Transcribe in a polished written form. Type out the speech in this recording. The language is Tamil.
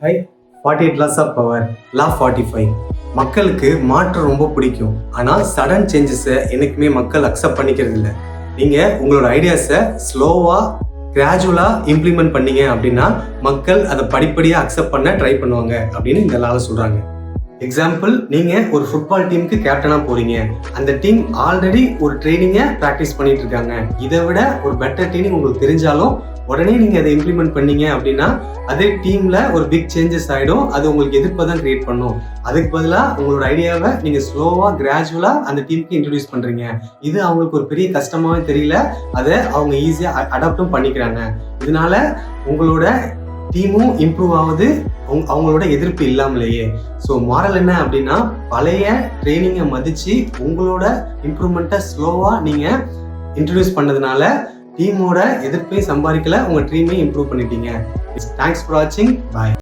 High 48 loss of power law 45. மக்களுக்கு மாற்றம் ரொம்ப பிடிக்கும். ஆனால் சடன் சேஞ்சஸை என்றைக்குமே மக்கள் அக்செப்ட் பண்ணிக்கிறது இல்லை. நீங்கள் உங்களோட ஐடியாஸை ஸ்லோவாக கிராஜுவலாக இம்ப்ளிமெண்ட் பண்ணீங்க அப்படின்னா மக்கள் அதை படிப்படியாக அக்செப்ட் பண்ண ட்ரை பண்ணுவாங்க அப்படின்னு இந்த லால சொல்கிறாங்க. எக்ஸாம்பிள், நீங்கள் ஒரு ஃபுட்பால் டீமுக்கு கேப்டனாக போகிறீங்க. அந்த டீம் ஆல்ரெடி ஒரு ட்ரைனிங்கை ப்ராக்டிஸ் பண்ணிட்டு இருக்காங்க. இதை விட ஒரு பெட்டர் ட்ரைனிங் உங்களுக்கு தெரிஞ்சாலும் உடனே நீங்கள் அதை இம்ப்ளிமெண்ட் பண்ணீங்க அப்படின்னா அதே டீமில் ஒரு பிக் சேஞ்சஸ் ஆகிடும். அது உங்களுக்கு எதிர்ப்பை தான் கிரியேட் பண்ணும். அதுக்கு பதிலாக உங்களோட ஐடியாவை நீங்கள் ஸ்லோவாக கிராஜுவலாக அந்த டீமுக்கு இன்ட்ரடியூஸ் பண்ணுறீங்க. இது அவங்களுக்கு ஒரு பெரிய கஷ்டமாகவே தெரியல. அதை அவங்க ஈஸியாக அடாப்டும் பண்ணிக்கிறாங்க. இதனால உங்களோட டீமும் இம்ப்ரூவ் ஆகுது, அவங்களோட எதிர்ப்பு இல்லாமலேயே. ஸோ மாரல் என்ன அப்படின்னா, பழைய ட்ரைனிங்கை மதித்து உங்களோட இம்ப்ரூவ்மெண்ட்டை ஸ்லோவாக நீங்கள் இன்ட்ரடியூஸ் பண்ணதுனால டீமோட எதிர்ப்பையும் சம்பாதிக்கல, உங்கள் டீமையும் இம்ப்ரூவ் பண்ணிட்டீங்க. தேங்க்ஸ் ஃபார் வாட்சிங். பாய்.